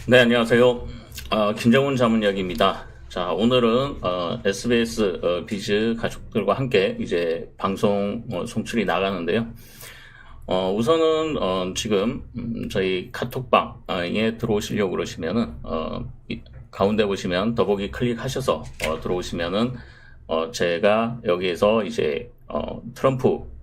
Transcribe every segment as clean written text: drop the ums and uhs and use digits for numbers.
네, 안녕하세요. 김정훈 자문역입니다. 자, 오늘은 SBS 비즈 가족들과 함께 이제 방송 송출이 나가는데요. 우선은 지금 저희 카톡방에 들어오시려고 그러시면은 가운데 보시면 더보기 클릭하셔서 들어오시면은 제가 여기에서 이제 트럼프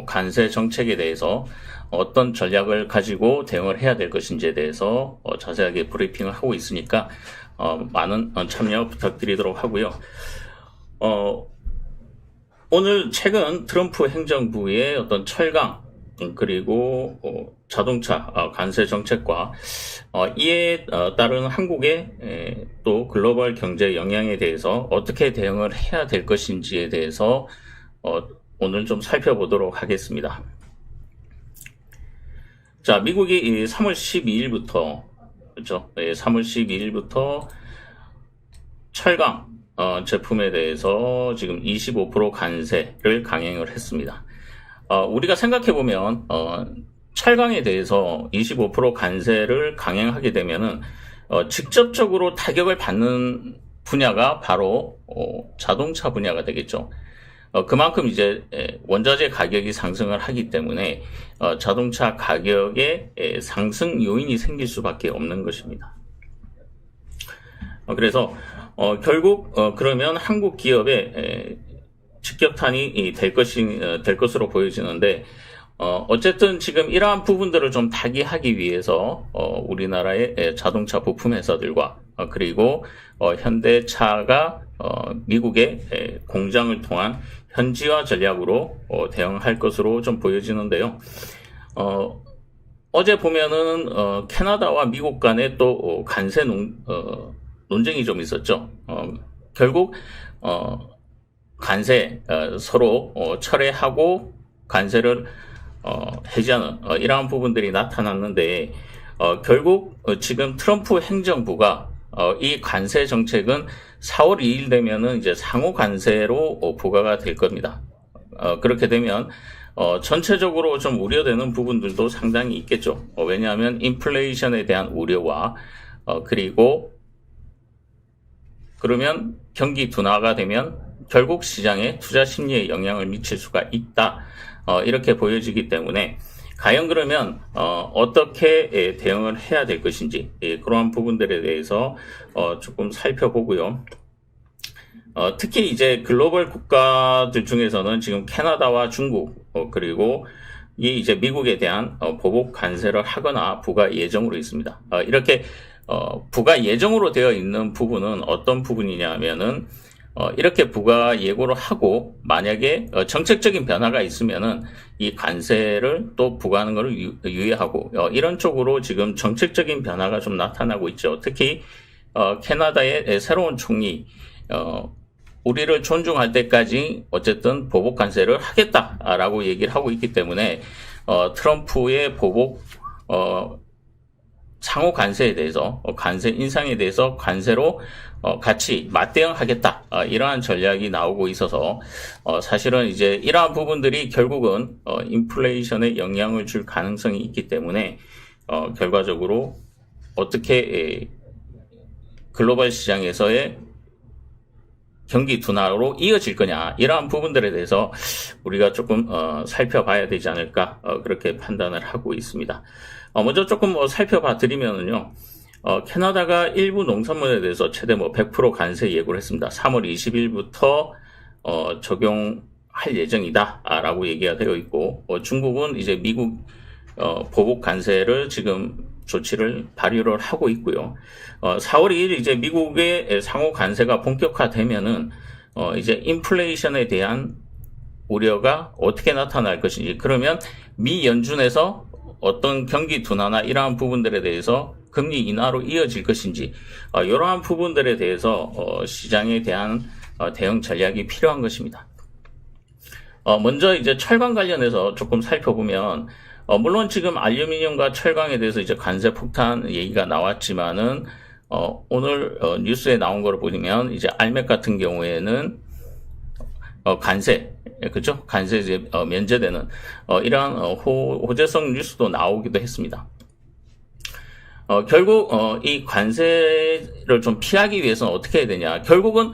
관세 정책에 대해서 어떤 전략을 가지고 대응을 해야 될 것인지에 대해서 자세하게 브리핑을 하고 있으니까 많은 참여 부탁드리도록 하고요. 오늘 최근 트럼프 행정부의 어떤 철강 그리고 자동차 관세 정책과 이에 따른 한국의 또 글로벌 경제 영향에 대해서 어떻게 대응을 해야 될 것인지에 대해서 오늘 좀 살펴보도록 하겠습니다. 자, 미국이 3월 12일부터, 그렇죠? 3월 12일부터 철강 제품에 대해서 지금 25% 관세를 강행을 했습니다. 우리가 생각해보면 철강에 대해서 25% 관세를 강행하게 되면은 직접적으로 타격을 받는 분야가 바로 자동차 분야가 되겠죠. 그만큼 이제 원자재 가격이 상승을 하기 때문에 자동차 가격에 상승 요인이 생길 수밖에 없는 것입니다. 그래서 결국 그러면 한국 기업의 직격탄이 될 것으로 보여지는데 어쨌든 지금 이러한 부분들을 좀 타개하기 위해서 우리나라의 자동차 부품 회사들과 그리고 현대차가 미국의 공장을 통한 현지화 전략으로 대응할 것으로 좀 보여지는데요. 어제 보면은 캐나다와 미국 간에 또 관세 논쟁이 좀 있었죠. 결국 관세 서로 철회하고 관세를 해지하는 이러한 부분들이 나타났는데 결국 지금 트럼프 행정부가 이 관세 정책은 4월 2일 되면은 이제 상호 관세로 부과가 될 겁니다. 그렇게 되면 전체적으로 좀 우려되는 부분들도 상당히 있겠죠. 왜냐하면 인플레이션에 대한 우려와 그리고 그러면 경기 둔화가 되면 결국 시장에 투자 심리에 영향을 미칠 수가 있다. 이렇게 보여지기 때문에 과연 그러면 어떻게 대응을 해야 될 것인지 그러한 부분들에 대해서 조금 살펴보고요. 특히 이제 글로벌 국가들 중에서는 지금 캐나다와 중국 그리고 이 이제 미국에 대한 보복 관세를 하거나 부과 예정으로 있습니다. 이렇게 부과 예정으로 되어 있는 부분은 어떤 부분이냐 하면은 이렇게 부과 예고를 하고 만약에 정책적인 변화가 있으면은 이 관세를 또 부과하는 것을 유예하고 이런 쪽으로 지금 정책적인 변화가 좀 나타나고 있죠. 특히 캐나다의 새로운 총리 우리를 존중할 때까지 어쨌든 보복 관세를 하겠다라고 얘기를 하고 있기 때문에 트럼프의 보복 상호 관세에 대해서 관세 인상에 대해서 관세로 같이 맞대응하겠다 이러한 전략이 나오고 있어서 사실은 이제 이러한 부분들이 결국은 인플레이션에 영향을 줄 가능성이 있기 때문에 결과적으로 어떻게 글로벌 시장에서의 경기 둔화로 이어질 거냐 이러한 부분들에 대해서 우리가 조금 살펴봐야 되지 않을까 그렇게 판단을 하고 있습니다. 먼저 조금 살펴봐 드리면은요. 캐나다가 일부 농산물에 대해서 최대 100% 관세 예고를 했습니다. 3월 20일부터 적용할 예정이다라고 얘기가 되어 있고 중국은 이제 미국 보복 관세를 지금 조치를 발효를 하고 있고요. 4월 2일 이제 미국의 상호 관세가 본격화되면은 이제 인플레이션에 대한 우려가 어떻게 나타날 것인지 그러면 미 연준에서 어떤 경기 둔화나 이러한 부분들에 대해서 금리 인하로 이어질 것인지 이러한 부분들에 대해서 시장에 대한 대응 전략이 필요한 것입니다. 먼저 이제 철강 관련해서 조금 살펴보면 물론 지금 알루미늄과 철강에 대해서 이제 관세 폭탄 얘기가 나왔지만은 오늘 뉴스에 나온 거를 보면 이제 알맥 같은 경우에는 관세, 그죠? 관세 이제 면제되는 이러한 호재성 뉴스도 나오기도 했습니다. 결국 이 관세를 좀 피하기 위해서는 어떻게 해야 되냐? 결국은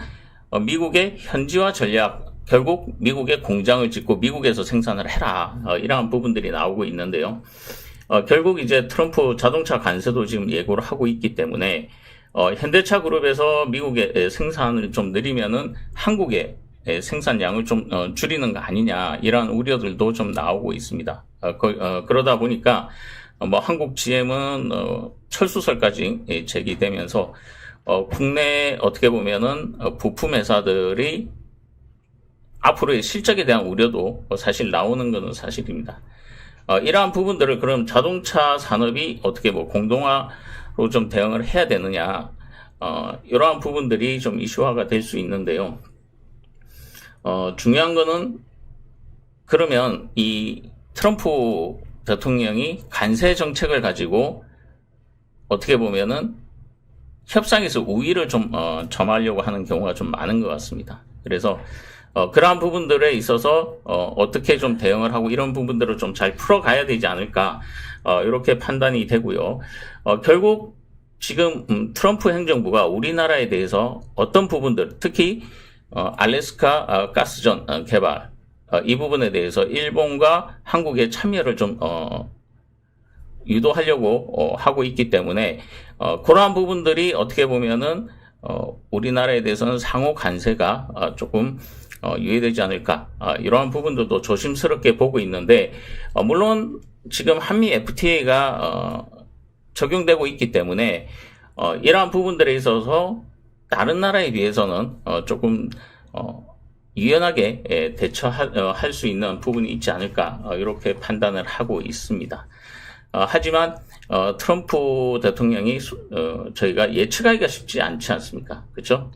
미국의 현지화 전략, 결국 미국의 공장을 짓고 미국에서 생산을 해라. 이러한 부분들이 나오고 있는데요. 결국 이제 트럼프 자동차 관세도 지금 예고를 하고 있기 때문에 현대차 그룹에서 미국의 생산을 좀 느리면은 한국의 생산량을 좀 줄이는 거 아니냐, 이런 우려들도 좀 나오고 있습니다. 그러다 보니까 뭐 한국 GM은 철수설까지 제기되면서 국내 어떻게 보면은 부품 회사들이 앞으로의 실적에 대한 우려도 사실 나오는 것은 사실입니다. 이러한 부분들을 그럼 자동차 산업이 어떻게 뭐 공동화로 좀 대응을 해야 되느냐, 이러한 부분들이 좀 이슈화가 될 수 있는데요. 중요한 거는 그러면 이 트럼프 대통령이 관세 정책을 가지고 어떻게 보면은 협상에서 우위를 좀 점하려고 하는 경우가 좀 많은 것 같습니다. 그래서 그러한 부분들에 있어서 어떻게 좀 대응을 하고 이런 부분들을 좀 잘 풀어가야 되지 않을까, 이렇게 판단이 되고요. 결국 지금 트럼프 행정부가 우리나라에 대해서 어떤 부분들, 특히 알래스카 가스전 개발, 이 부분에 대해서 일본과 한국의 참여를 좀 유도하려고 하고 있기 때문에 그러한 부분들이 어떻게 보면은 우리나라에 대해서는 상호 관세가 조금 유예되지 않을까, 이러한 부분들도 조심스럽게 보고 있는데, 물론 지금 한미 FTA가 적용되고 있기 때문에 이러한 부분들에 있어서 다른 나라에 비해서는 조금 유연하게 대처할 수 있는 부분이 있지 않을까, 이렇게 판단을 하고 있습니다. 하지만 트럼프 대통령이 저희가 예측하기가 쉽지 않지 않습니까? 그렇죠?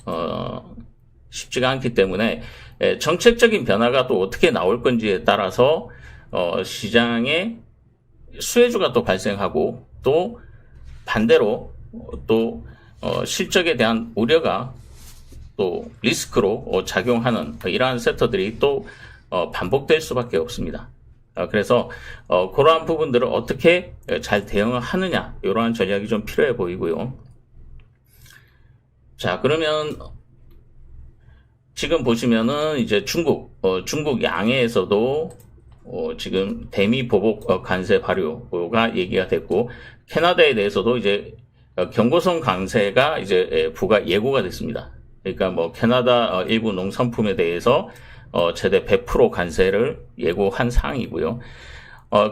쉽지가 않기 때문에 정책적인 변화가 또 어떻게 나올 건지에 따라서 시장에 수혜주가 또 발생하고, 또 반대로 또 실적에 대한 우려가 또 리스크로 작용하는 이러한 섹터들이 또 반복될 수밖에 없습니다. 그래서 그러한 부분들을 어떻게 잘 대응을 하느냐, 이러한 전략이 좀 필요해 보이고요. 자, 그러면 지금 보시면은 이제 중국 양해에서도 지금 대미 보복 관세 발효가 얘기가 됐고, 캐나다에 대해서도 이제 경고성 관세가 이제 예고가 됐습니다. 그러니까 뭐 캐나다 일부 농산품에 대해서 최대 100% 관세를 예고한 사항이고요.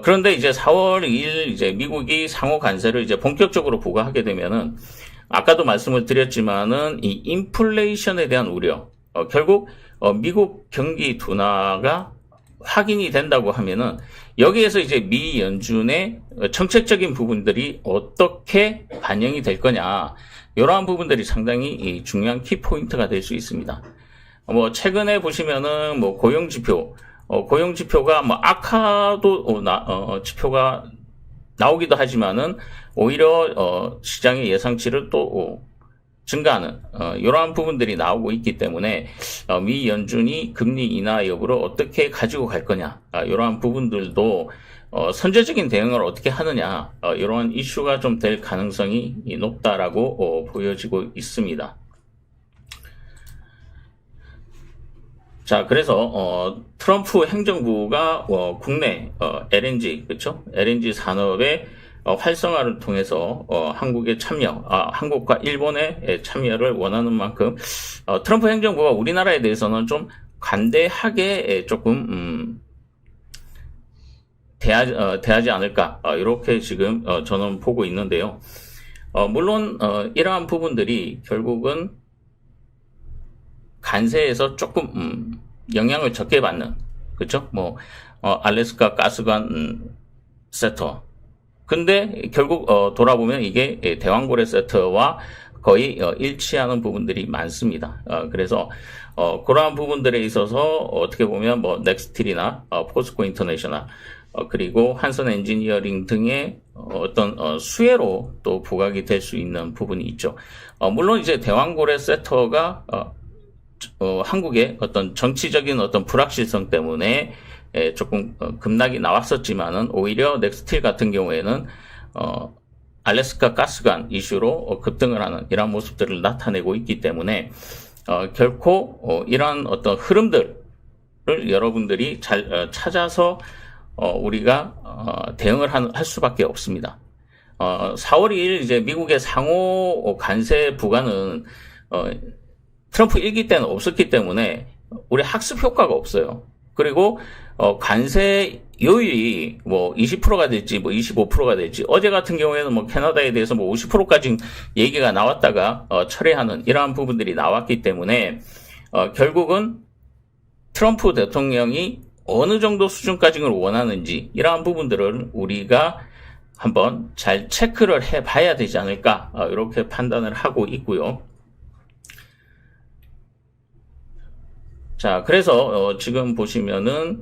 그런데 이제 4월 2일 이제 미국이 상호 관세를 이제 본격적으로 부과하게 되면은, 아까도 말씀을 드렸지만은 이 인플레이션에 대한 우려, 결국 미국 경기 둔화가 확인이 된다고 하면은 여기에서 이제 미 연준의 정책적인 부분들이 어떻게 반영이 될 거냐, 이러한 부분들이 상당히 중요한 키포인트가 될 수 있습니다. 뭐 최근에 보시면은 뭐 고용 지표가 뭐 악화도 지표가 나오기도 하지만은 오히려 시장의 예상치를 또 증가하는 이러한 부분들이 나오고 있기 때문에 미 연준이 금리 인하 여부를 어떻게 가지고 갈 거냐, 이러한 부분들도 선제적인 대응을 어떻게 하느냐, 이러한 이슈가 좀 될 가능성이 높다라고 보여지고 있습니다. 자, 그래서 트럼프 행정부가 국내 LNG, 그렇죠? LNG 산업의 활성화를 통해서 한국의 참여, 한국과 일본의 참여를 원하는 만큼 트럼프 행정부가 우리나라에 대해서는 좀 관대하게 조금 대하지 않을까, 이렇게 지금 저는 보고 있는데요. 물론 이러한 부분들이 결국은 관세에서 조금 영향을 적게 받는, 그렇죠? 뭐 알래스카 가스관 섹터. 근데 결국 돌아보면 이게 대왕고래 섹터와 거의 일치하는 부분들이 많습니다. 그래서 그러한 부분들에 있어서 어떻게 보면 뭐 넥스틸이나 포스코 인터내셔널, 그리고 한선 엔지니어링 등의 어떤 수혜로 또 부각이 될 수 있는 부분이 있죠. 물론 이제 대왕고래 섹터가 한국의 어떤 정치적인 어떤 불확실성 때문에 조금 급락이 나왔었지만은, 오히려 넥스틸 같은 경우에는 알래스카 가스관 이슈로 급등을 하는 이러한 모습들을 나타내고 있기 때문에 결코 이러한 어떤 흐름들을 여러분들이 잘 찾아서 우리가 대응을 할 수밖에 없습니다. 4월 2일 이제 미국의 상호 관세 부과는 트럼프 1기 때는 없었기 때문에 우리 학습 효과가 없어요. 그리고 관세 요율이 뭐 20%가 될지 뭐 25%가 될지 어제 같은 경우에는 뭐 캐나다에 대해서 뭐 50%까지 얘기가 나왔다가 철회하는 이러한 부분들이 나왔기 때문에 결국은 트럼프 대통령이 어느 정도 수준까지를 원하는지 이러한 부분들을 우리가 한번 잘 체크를 해봐야 되지 않을까 이렇게 판단을 하고 있고요. 자, 그래서 지금 보시면은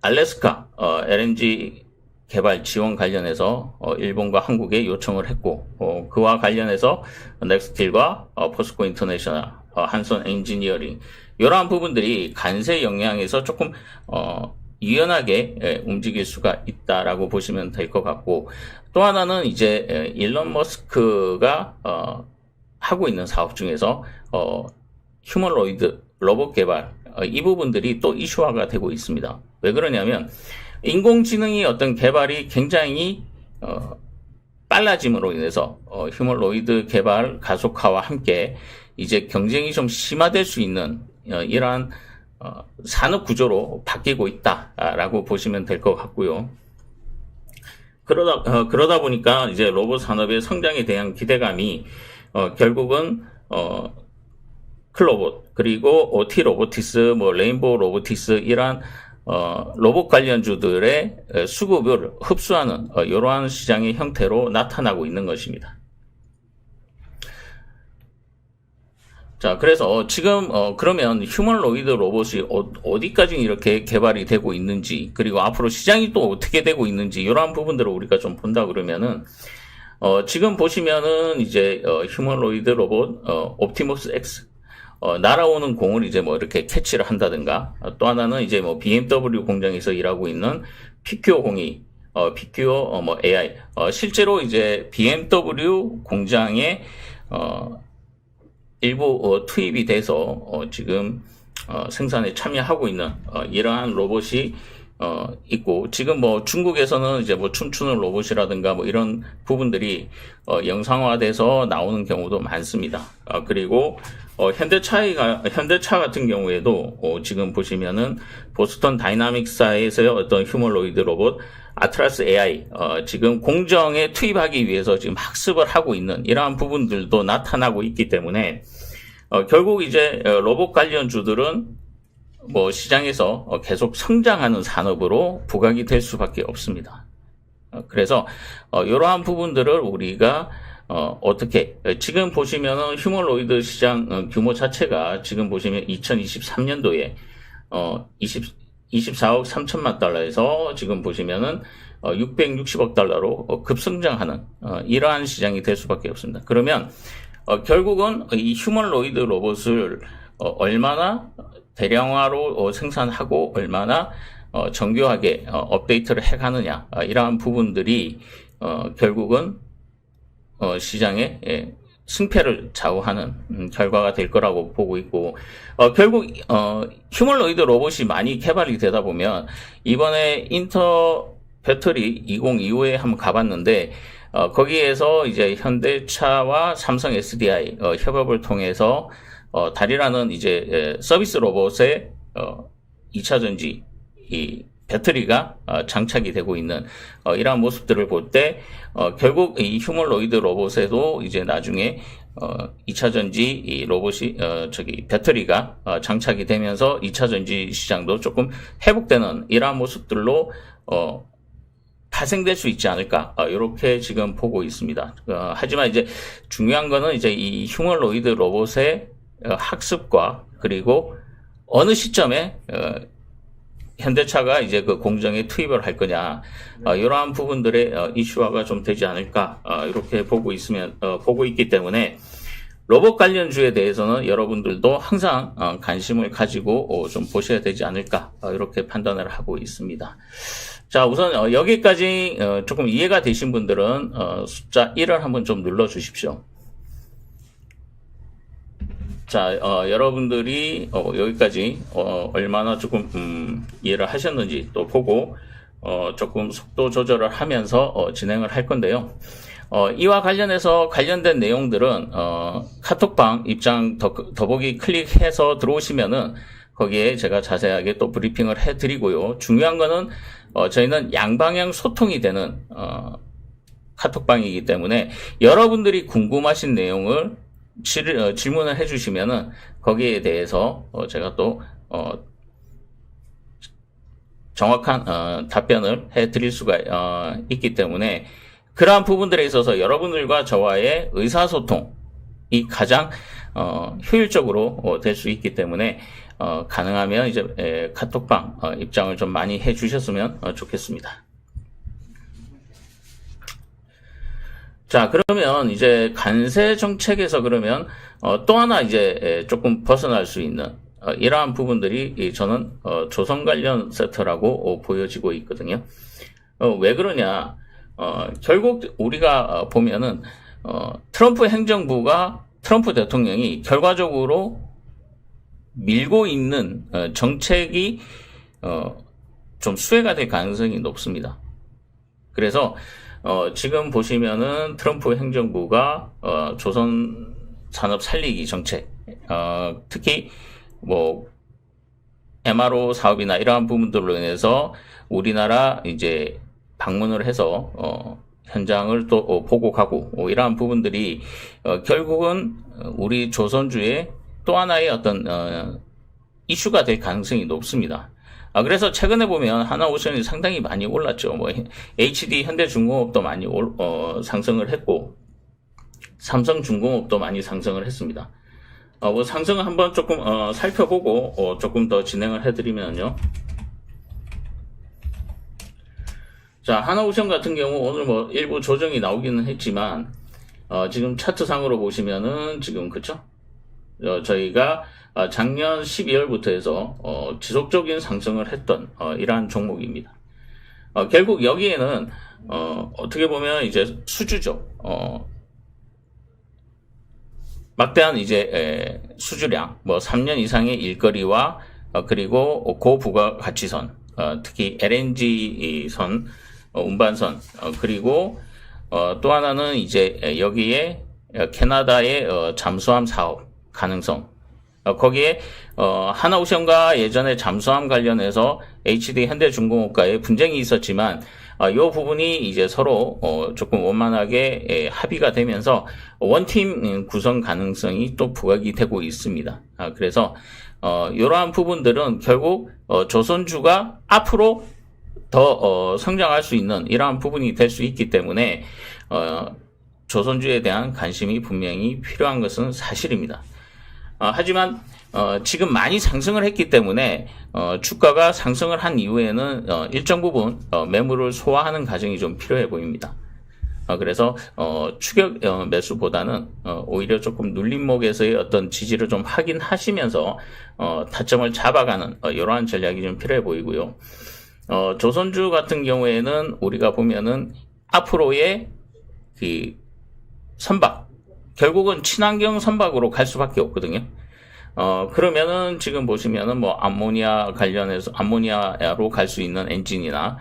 알래스카 LNG 개발 지원 관련해서 일본과 한국에 요청을 했고 그와 관련해서 넥스틸과 포스코 인터내셔널, 한선 엔지니어링 이러한 부분들이 관세 영향에서 조금 유연하게 움직일 수가 있다라고 보시면 될 것 같고 또 하나는 이제 일론 머스크가 하고 있는 사업 중에서 휴머노이드 로봇 개발 이 부분들이 또 이슈화가 되고 있습니다. 왜 그러냐면 인공지능이 어떤 개발이 굉장히 빨라짐으로 인해서 휴머노이드 개발 가속화와 함께 이제 경쟁이 좀 심화될 수 있는 이러한 산업 구조로 바뀌고 있다라고 보시면 될 것 같고요. 그러다 보니까 이제 로봇 산업의 성장에 대한 기대감이 결국은 클로봇 그리고 OT 로보티스, 뭐 레인보우 로보티스 이러한 로봇 관련주들의 수급을 흡수하는 이러한 시장의 형태로 나타나고 있는 것입니다. 자, 그래서 지금 그러면 휴머노이드 로봇이 어디까지 이렇게 개발이 되고 있는지 그리고 앞으로 시장이 또 어떻게 되고 있는지 이러한 부분들을 우리가 좀 본다 그러면은 지금 보시면은 이제 휴머노이드 로봇 옵티머스 X 날아오는 공을 이제 뭐 이렇게 캐치를 한다든가 또 하나는 이제 뭐 BMW 공장에서 일하고 있는 PQ02 PQ 뭐 AI 실제로 이제 BMW 공장에 일부 투입이 돼서 지금 생산에 참여하고 있는 이러한 로봇이 있고 지금 뭐 중국에서는 이제 뭐 춤추는 로봇이라든가 뭐 이런 부분들이 영상화돼서 나오는 경우도 많습니다. 그리고 현대차 같은 경우에도 지금 보시면은 보스턴 다이나믹사에서의 어떤 휴머노이드 로봇 아트라스 AI 지금 공정에 투입하기 위해서 지금 학습을 하고 있는 이러한 부분들도 나타나고 있기 때문에 결국 이제 로봇 관련주들은 뭐 시장에서 계속 성장하는 산업으로 부각이 될 수밖에 없습니다. 그래서 이러한 부분들을 우리가 어떻게 지금 보시면은 휴머노이드 시장 규모 자체가 지금 보시면 2023년도에 24억 3천만 달러에서 지금 보시면은 660억 달러로 급성장하는 이러한 시장이 될 수밖에 없습니다. 그러면 결국은 이 휴머노이드 로봇을 얼마나 대량화로 생산하고 얼마나 정교하게 업데이트를 해가느냐 이러한 부분들이 결국은 시장의 승패를 좌우하는 결과가 될 거라고 보고 있고 결국 휴머노이드 로봇이 많이 개발이 되다 보면 이번에 인터 배터리 2025에 한번 가봤는데 거기에서 이제 현대차와 삼성 SDI 협업을 통해서 달이라는 이제 서비스 로봇의 2차 전지 이 배터리가 장착이 되고 있는 이러한 모습들을 볼 때 결국 이 휴머노이드 로봇에도 이제 나중에 2차 전지 이 로봇이 배터리가 장착이 되면서 2차 전지 시장도 조금 회복되는 이러한 모습들로 파생될 수 있지 않을까 이렇게 지금 보고 있습니다. 하지만 이제 중요한 거는 이제 이 휴머노이드 로봇의 학습과 그리고 어느 시점에 현대차가 이제 그 공정에 투입을 할 거냐 이러한 부분들의 이슈화가 좀 되지 않을까 이렇게 보고 있기 때문에 로봇 관련주에 대해서는 여러분들도 항상 관심을 가지고 좀 보셔야 되지 않을까 이렇게 판단을 하고 있습니다. 자, 우선 여기까지 조금 이해가 되신 분들은 숫자 1을 한번 좀 눌러 주십시오. 자, 여러분들이 여기까지 얼마나 조금 이해를 하셨는지 또 보고 조금 속도 조절을 하면서 진행을 할 건데요. 이와 관련해서 관련된 내용들은 카톡방 입장 더보기 클릭해서 들어오시면은 거기에 제가 자세하게 또 브리핑을 해드리고요. 중요한 거는 저희는 양방향 소통이 되는 카톡방이기 때문에 여러분들이 궁금하신 내용을 질문을 해주시면은 거기에 대해서 제가 또 정확한 답변을 해드릴 수가 있기 때문에 그러한 부분들에 있어서 여러분들과 저와의 의사소통이 가장 효율적으로 될 수 있기 때문에 가능하면 이제 카톡방 입장을 좀 많이 해주셨으면 좋겠습니다. 자, 그러면 이제 관세 정책에서 그러면 또 하나 이제 조금 벗어날 수 있는 이러한 부분들이 저는 조선 관련 세터라고 보여지고 있거든요. 왜 그러냐? 결국 우리가 보면은 트럼프 행정부가 트럼프 대통령이 결과적으로 밀고 있는 정책이 좀 수혜가 될 가능성이 높습니다. 그래서 지금 보시면은 트럼프 행정부가 조선 산업 살리기 정책, 특히 뭐 MRO 사업이나 이러한 부분들로 인해서 우리나라 이제 방문을 해서 현장을 또 보고 가고 이러한 부분들이 결국은 우리 조선주의 또 하나의 어떤 이슈가 될 가능성이 높습니다. 그래서 최근에 보면 하나오션이 상당히 많이 올랐죠. 뭐 HD 현대중공업도 많이 상승을 했고 삼성중공업도 많이 상승을 했습니다. 뭐 상승을 한번 조금 살펴보고 조금 더 진행을 해드리면요. 자, 하나오션 같은 경우 오늘 뭐 일부 조정이 나오기는 했지만 지금 차트상으로 보시면은 지금 그쵸? 저희가 작년 12월부터 해서 지속적인 상승을 했던 이러한 종목입니다. 결국 여기에는 어떻게 보면 이제 수주죠. 막대한 이제 수주량, 뭐 3년 이상의 일거리와 그리고 고부가가치선, 특히 LNG선, 운반선, 그리고 또 하나는 이제 여기에 캐나다의 잠수함 사업 가능성, 거기에 하나오션과 예전에 잠수함 관련해서 HD 현대중공업과의 분쟁이 있었지만 이 부분이 이제 서로 조금 원만하게 합의가 되면서 원팀 구성 가능성이 또 부각이 되고 있습니다. 그래서 이러한 부분들은 결국 조선주가 앞으로 더 성장할 수 있는 이러한 부분이 될 수 있기 때문에 조선주에 대한 관심이 분명히 필요한 것은 사실입니다. 하지만 지금 많이 상승을 했기 때문에 주가가 상승을 한 이후에는 일정 부분 매물을 소화하는 과정이 좀 필요해 보입니다. 그래서 추격 매수보다는 오히려 조금 눌림목에서의 어떤 지지를 좀 확인하시면서 타점을 잡아가는 이러한 전략이 좀 필요해 보이고요. 조선주 같은 경우에는 우리가 보면은 앞으로의 그 선박, 결국은 친환경 선박으로 갈 수밖에 없거든요. 그러면은 지금 보시면은 뭐 암모니아 관련해서 암모니아로 갈 수 있는 엔진이나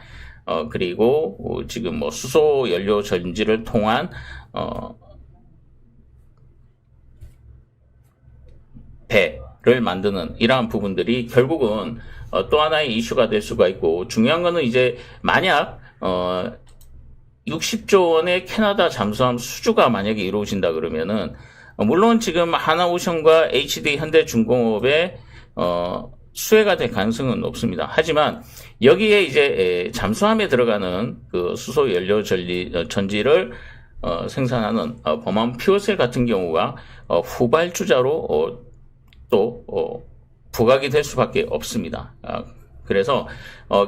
그리고 지금 뭐 수소 연료 전지를 통한 배를 만드는 이러한 부분들이 결국은 또 하나의 이슈가 될 수가 있고, 중요한 거는 이제 만약 60조 원의 캐나다 잠수함 수주가 만약에 이루어진다 그러면은 물론 지금 하나오션과 HD 현대중공업의 수혜가 될 가능성은 높습니다. 하지만 여기에 이제 잠수함에 들어가는 그 수소 연료 전지를 생산하는 범한 퓨어셀 같은 경우가 후발주자로 또 부각이 될 수밖에 없습니다. 그래서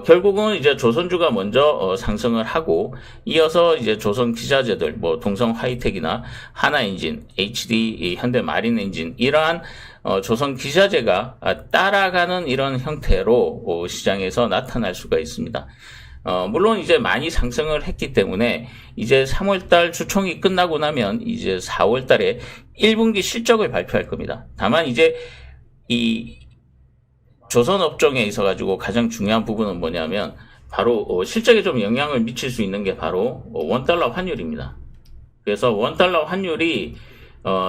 결국은 이제 조선주가 먼저 상승을 하고 이어서 이제 조선 기자재들 뭐 동성 하이텍이나 하나엔진, HD 현대마린엔진 이러한 조선 기자재가 따라가는 이런 형태로 시장에서 나타날 수가 있습니다. 물론 이제 많이 상승을 했기 때문에 이제 3월달 주총이 끝나고 나면 이제 4월달에 1분기 실적을 발표할 겁니다. 다만 이제 이 조선 업종에 있어가지고 가장 중요한 부분은 뭐냐면 바로 실적에 좀 영향을 미칠 수 있는 게 바로 원달러 환율입니다. 그래서 원달러 환율이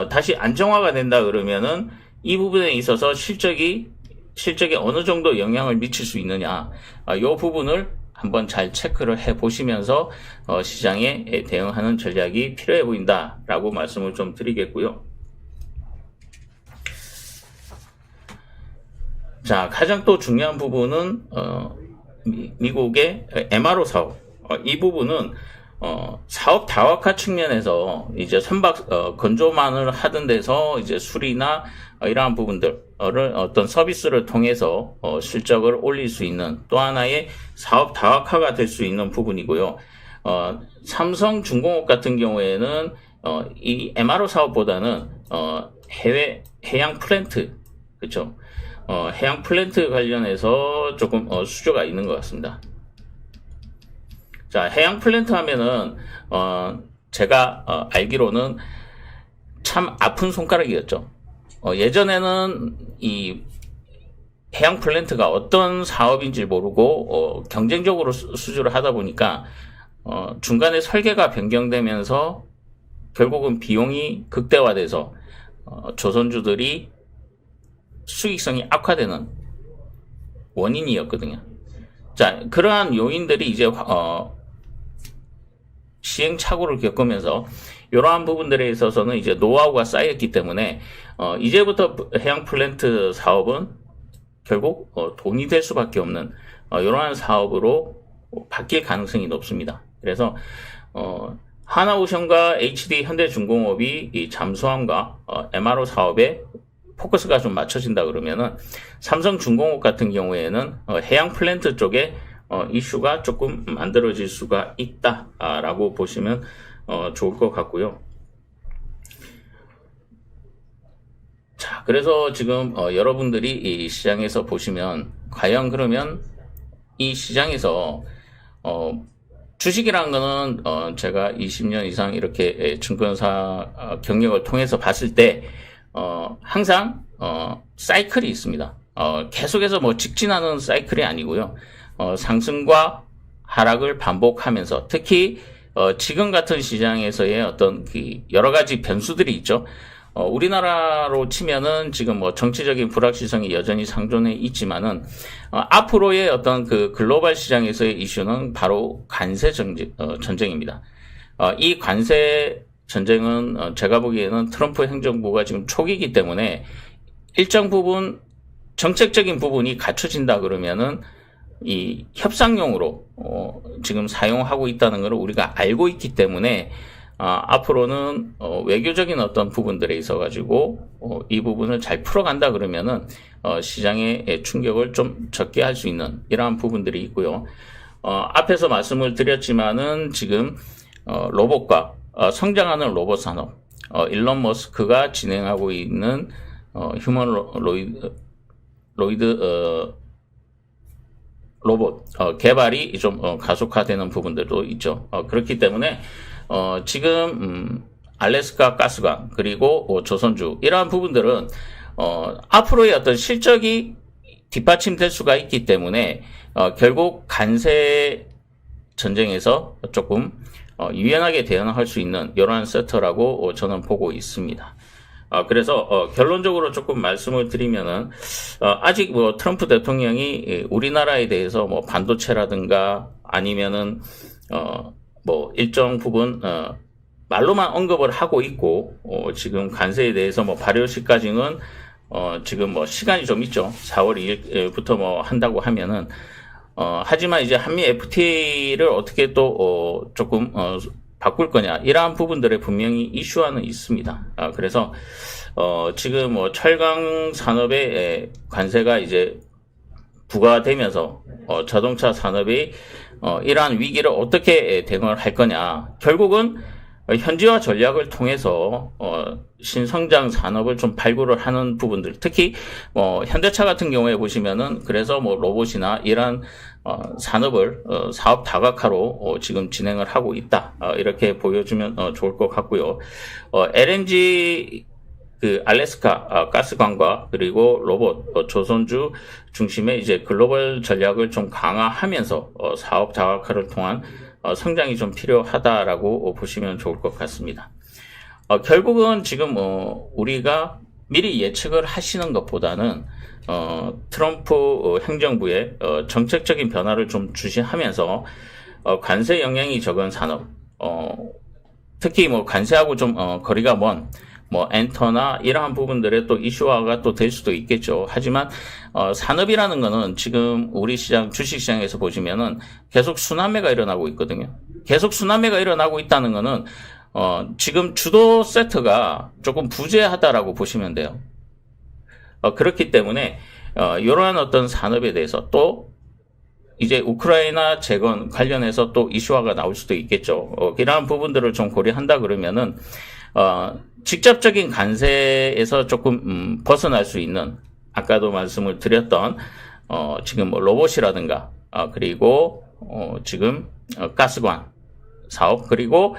다시 안정화가 된다 그러면은 이 부분에 있어서 실적에 어느 정도 영향을 미칠 수 있느냐, 이 부분을 한번 잘 체크를 해 보시면서 시장에 대응하는 전략이 필요해 보인다라고 말씀을 좀 드리겠고요. 자, 가장 또 중요한 부분은 미국의 MRO 사업. 이 부분은 사업 다각화 측면에서 이제 선박 건조만을 하던 데서 이제 수리나 이러한 부분들을 어떤 서비스를 통해서 실적을 올릴 수 있는 또 하나의 사업 다각화가 될 수 있는 부분이고요. 삼성중공업 같은 경우에는 이 MRO 사업보다는 해양 플랜트, 그렇죠? 해양 플랜트 관련해서 조금 수요가 있는 것 같습니다. 자, 해양 플랜트 하면은 제가 알기로는 참 아픈 손가락이었죠. 예전에는 이 해양 플랜트가 어떤 사업인지 모르고 경쟁적으로 수주를 하다 보니까 중간에 설계가 변경되면서 결국은 비용이 극대화돼서 조선주들이 수익성이 악화되는 원인이었거든요. 자, 그러한 요인들이 이제 시행착오를 겪으면서 이러한 부분들에 있어서는 이제 노하우가 쌓였기 때문에 이제부터 해양 플랜트 사업은 결국 돈이 될 수밖에 없는 이러한 사업으로 바뀔 가능성이 높습니다. 그래서 하나오션과 HD 현대중공업이 이 잠수함과 MRO 사업에 포커스가 좀 맞춰진다 그러면은 삼성중공업 같은 경우에는 해양 플랜트 쪽에 이슈가 조금 만들어질 수가 있다라고 보시면 좋을 것 같고요. 자, 그래서 지금 여러분들이 이 시장에서 보시면 과연 그러면 이 시장에서 주식이라는 거는 제가 20년 이상 이렇게 증권사 경력을 통해서 봤을 때 항상 사이클이 있습니다. 계속해서 뭐 직진하는 사이클이 아니고요. 상승과 하락을 반복하면서 특히 지금 같은 시장에서의 어떤 그 여러 가지 변수들이 있죠. 우리나라로 치면은 지금 뭐 정치적인 불확실성이 여전히 상존해 있지만은 앞으로의 어떤 그 글로벌 시장에서의 이슈는 바로 관세 전쟁입니다. 이 관세 전쟁은 제가 보기에는 트럼프 행정부가 지금 초기이기 때문에 일정 부분 정책적인 부분이 갖춰진다 그러면은 이 협상용으로 지금 사용하고 있다는 것을 우리가 알고 있기 때문에 앞으로는 외교적인 어떤 부분들에 있어 가지고 이 부분을 잘 풀어간다 그러면은 시장의 충격을 좀 적게 할 수 있는 이러한 부분들이 있고요. 앞에서 말씀을 드렸지만은 지금 로봇과 성장하는 로봇 산업, 일론 머스크가 진행하고 있는 휴머노이드 로봇 개발이 좀 가속화되는 부분들도 있죠. 그렇기 때문에 지금 알래스카 가스관 그리고 조선주 이러한 부분들은 앞으로의 어떤 실적이 뒷받침될 수가 있기 때문에 결국 관세 전쟁에서 조금 유연하게 대응할 수 있는 이러한 섹터라고 저는 보고 있습니다. 그래서 결론적으로 조금 말씀을 드리면은 아직 뭐 트럼프 대통령이 우리나라에 대해서 뭐 반도체라든가 아니면은 뭐 일정 부분 말로만 언급을 하고 있고 지금 관세에 대해서 뭐 발효 시까지는 지금 뭐 시간이 좀 있죠. 4월 2일부터 뭐 한다고 하면은 하지만 이제 한미 FTA를 어떻게 또 조금 바꿀 거냐 이러한 부분들에 분명히 이슈화는 있습니다. 그래서 지금 뭐 철강 산업의 관세가 이제 부과되면서 자동차 산업이 이러한 위기를 어떻게 대응을 할 거냐. 결국은 현지화 전략을 통해서 신성장 산업을 좀 발굴을 하는 부분들, 특히 현대차 같은 경우에 보시면은 그래서 로봇이나 이러한 산업을 사업 다각화로 지금 진행을 하고 있다. 이렇게 보여주면 좋을 것 같고요. LNG 알래스카 가스관과 그리고 로봇 조선주 중심의 이제 글로벌 전략을 좀 강화하면서 사업 다각화를 통한 성장이 좀 필요하다라고 보시면 좋을 것 같습니다. 결국은 지금 우리가 미리 예측을 하시는 것보다는 트럼프 행정부의 정책적인 변화를 좀 주시하면서 관세 영향이 적은 산업, 특히 관세하고 좀 거리가 먼 엔터나 이러한 부분들의 또 이슈화가 또 될 수도 있겠죠. 하지만 산업이라는 거는 지금 우리 시장, 주식시장에서 보시면은 계속 순환매가 일어나고 있거든요. 계속 순환매가 일어나고 있다는 거는 지금 주도 세트가 조금 부재하다라고 보시면 돼요. 그렇기 때문에 이러한 어떤 산업에 대해서 또 이제 우크라이나 재건 관련해서 또 이슈화가 나올 수도 있겠죠. 이러한 부분들을 좀 고려한다 그러면은 직접적인 관세에서 조금 벗어날 수 있는, 아까도 말씀을 드렸던 지금 로봇이라든가 그리고 지금 가스관 사업, 그리고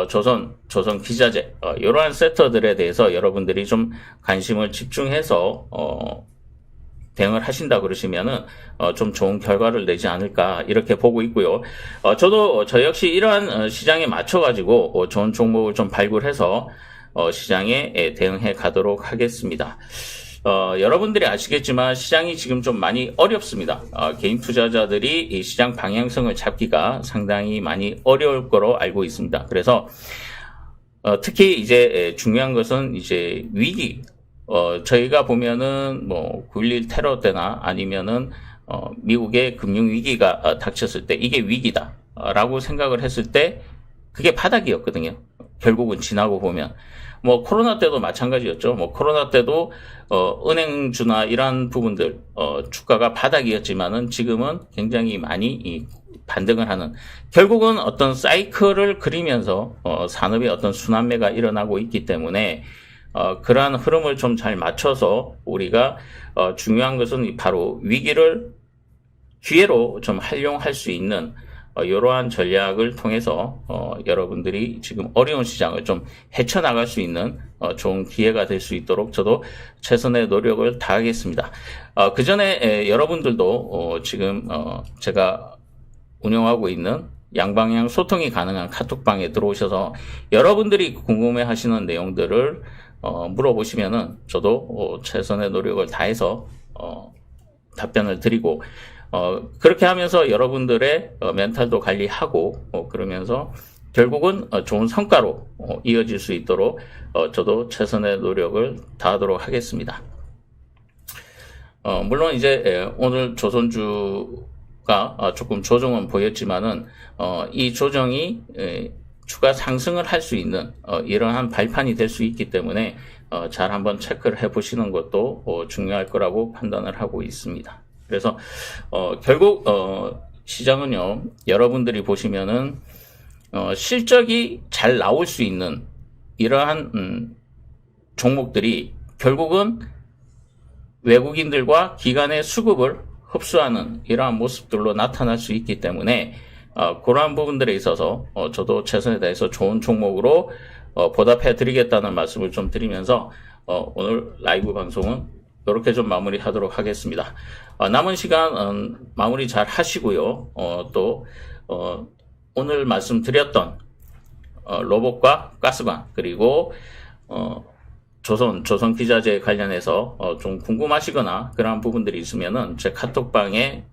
조선 기자재 이러한 섹터들에 대해서 여러분들이 좀 관심을 집중해서 대응을 하신다 그러시면은 좀 좋은 결과를 내지 않을까 이렇게 보고 있고요. 저 역시 이러한 시장에 맞춰 가지고 좋은 종목을 좀 발굴해서 시장에 대응해 가도록 하겠습니다. 여러분들이 아시겠지만 시장이 지금 좀 많이 어렵습니다. 개인 투자자들이 이 시장 방향성을 잡기가 상당히 많이 어려울 거로 알고 있습니다. 그래서 특히 이제 중요한 것은 이제 위기, 저희가 보면은 9.11 테러 때나 아니면은 미국의 금융 위기가 닥쳤을 때 이게 위기다라고 생각을 했을 때 그게 바닥이었거든요. 결국은 지나고 보면 코로나 때도 마찬가지였죠. 코로나 때도 은행주나 이러한 부분들 주가가 바닥이었지만은 지금은 굉장히 많이 반등을 하는, 결국은 어떤 사이클을 그리면서 산업의 어떤 순환매가 일어나고 있기 때문에 그러한 흐름을 좀 잘 맞춰서 우리가 중요한 것은 바로 위기를 기회로 좀 활용할 수 있는 이러한 전략을 통해서 여러분들이 지금 어려운 시장을 좀 헤쳐나갈 수 있는 좋은 기회가 될 수 있도록 저도 최선의 노력을 다하겠습니다. 그 전에 여러분들도 지금 제가 운영하고 있는 양방향 소통이 가능한 카톡방에 들어오셔서 여러분들이 궁금해하시는 내용들을 물어보시면은 저도 최선의 노력을 다해서 답변을 드리고 그렇게 하면서 여러분들의 멘탈도 관리하고 그러면서 결국은 좋은 성과로 이어질 수 있도록 저도 최선의 노력을 다하도록 하겠습니다. 물론 이제 오늘 조선주가 조금 조정은 보였지만은 이 조정이 주가 상승을 할 수 있는 이러한 발판이 될 수 있기 때문에 잘 한번 체크를 해보시는 것도 중요할 거라고 판단을 하고 있습니다. 그래서 결국 시장은요, 여러분들이 보시면은 실적이 잘 나올 수 있는 이러한 종목들이 결국은 외국인들과 기관의 수급을 흡수하는 이러한 모습들로 나타날 수 있기 때문에 그러한 부분들에 있어서 저도 최선을 다해서 좋은 종목으로 보답해 드리겠다는 말씀을 좀 드리면서 오늘 라이브 방송은 이렇게 좀 마무리하도록 하겠습니다. 남은 시간 마무리 잘 하시고요. 또 오늘 말씀드렸던 로봇과 가스관 그리고 조선 기자재 관련해서 좀 궁금하시거나 그러한 부분들이 있으면은 제 카톡방에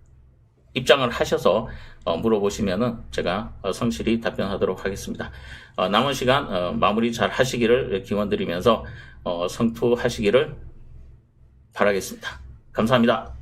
입장을 하셔서 물어보시면은 제가 성실히 답변하도록 하겠습니다. 남은 시간 마무리 잘 하시기를 기원드리면서 성투하시기를 바라겠습니다. 감사합니다.